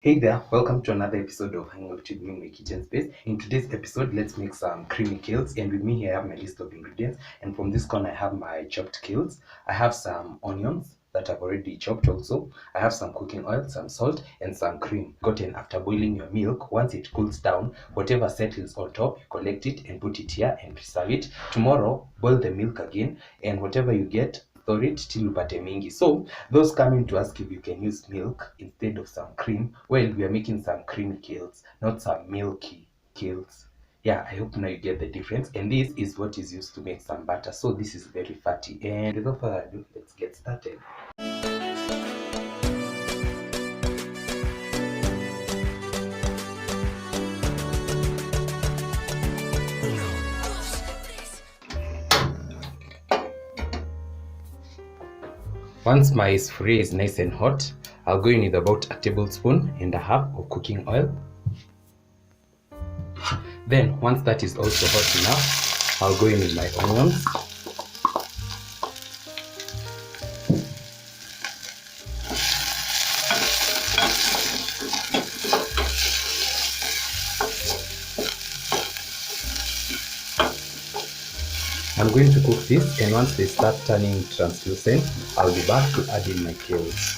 Hey there, welcome to another episode of Hanging Out with Me in my kitchen space. In today's episode, let's make some creamy kales, and with me here I have my list of ingredients. And from this corner I have my chopped kales. I have some onions that I've already chopped also. I have some cooking oil, some salt, and some cream gotten after boiling your milk. Once it cools down, whatever settles on top, you collect it and put it here and preserve it. Tomorrow, boil the milk again, and whatever you get, store it till upate mingi. So those coming to ask if you can use milk instead of some cream, well, we are making some creamy kales, not some milky kales. Yeah, I hope now you get the difference. And this is what is used to make some butter. So this is very fatty. And without further ado, let's get started. Once my spray is nice and hot, I'll go in with about a tablespoon and a half of cooking oil. Then once that is also hot enough, I'll go in with my onions. I'm going to cook this, and once they start turning translucent, I'll be back to add in my kales.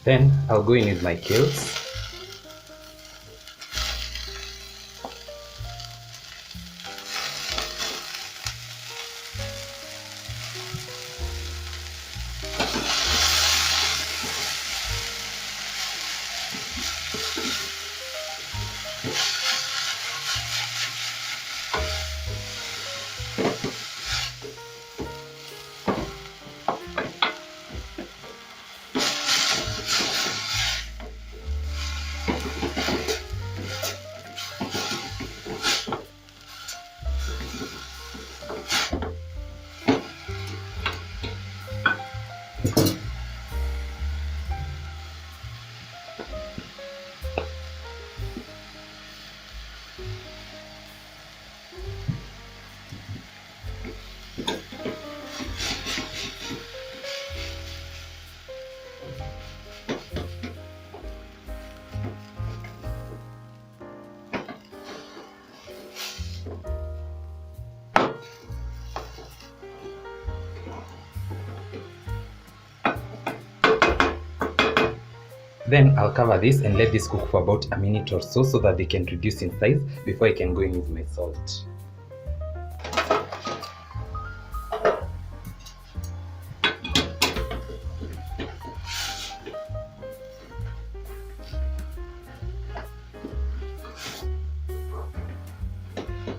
Then I'll go in with my kales. Then I'll cover this and let this cook for about a minute or so that they can reduce in size before I can go in with my salt.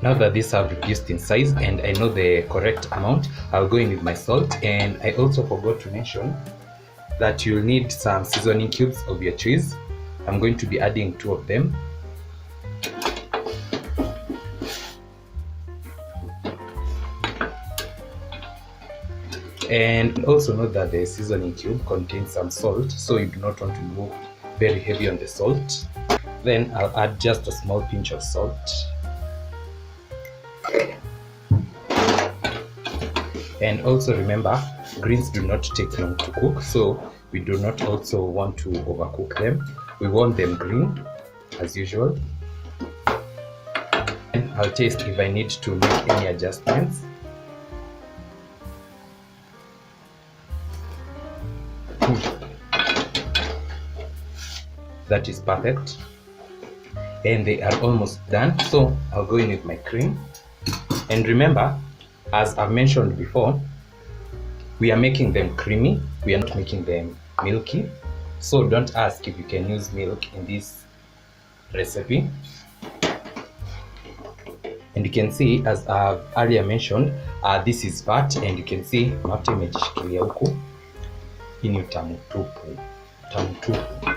Now that these have reduced in size and I know the correct amount, I'll go in with my salt. And I also forgot to mention that you'll need some seasoning cubes of your choice. I'm going to be adding 2 of them. And also note that the seasoning cube contains some salt, so you do not want to go very heavy on the salt. Then I'll add just a small pinch of salt. And also remember, greens do not take long to cook, so we do not also want to overcook them. We want them green as usual. And I'll taste if I need to make any adjustments. That is perfect. And they are almost done, so I'll go in with my cream. And remember, as I've mentioned before, we are making them creamy, we are not making them milky. So don't ask if you can use milk in this recipe. And you can see, as I've earlier mentioned, this is fat, and you can see mafuta imejishikilia huku. Hii ni utamu tupu, utamu tupu.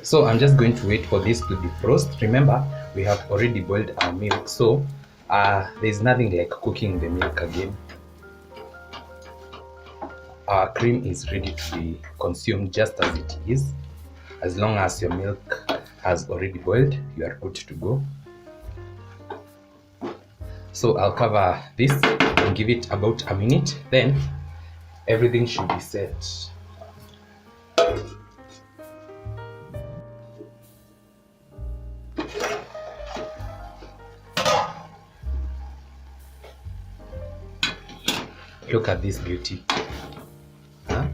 So I'm just going to wait for this to defrost. Remember, we have already boiled our milk, so there's nothing like cooking the milk again. Our cream is ready to be consumed just as it is. As long as your milk has already boiled, you are good to go. So I'll cover this and give it about a minute, then everything should be set. Look at this beauty. Huh?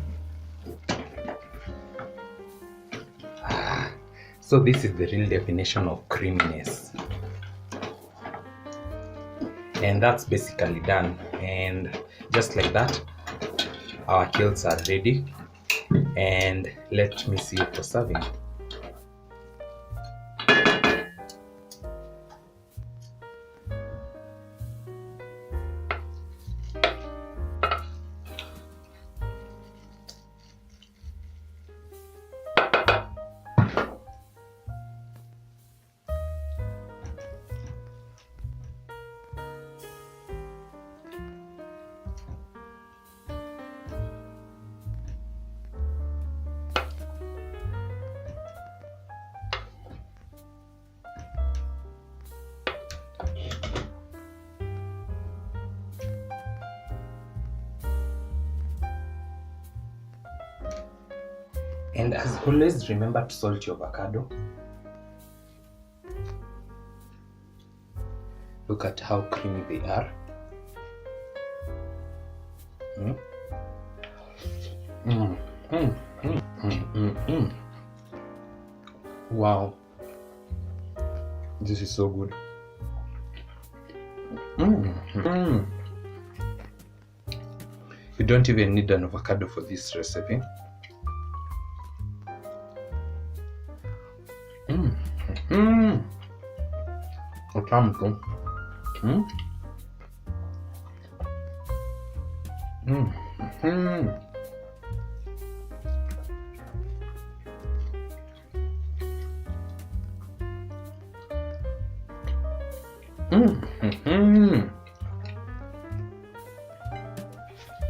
So this is the real definition of creaminess. And that's basically done. And just like that, our kales are ready. And let me see it for serving. And as always, remember to salt your avocado. Look at how creamy they are. Wow, this is so good. You don't even need an avocado for this recipe. Tanto.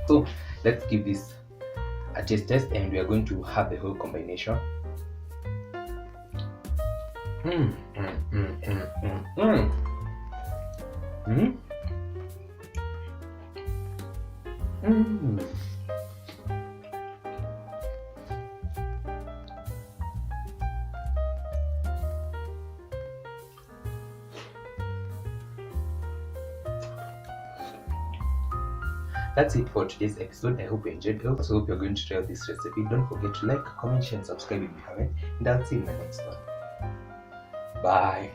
So let's give this a taste test, and we are going to have the whole combination. That's it for today's episode. I hope you enjoyed it. I also hope you're going to try out this recipe. Don't forget to like, comment, share, and subscribe if you haven't. And I'll see you in the next one. Bye.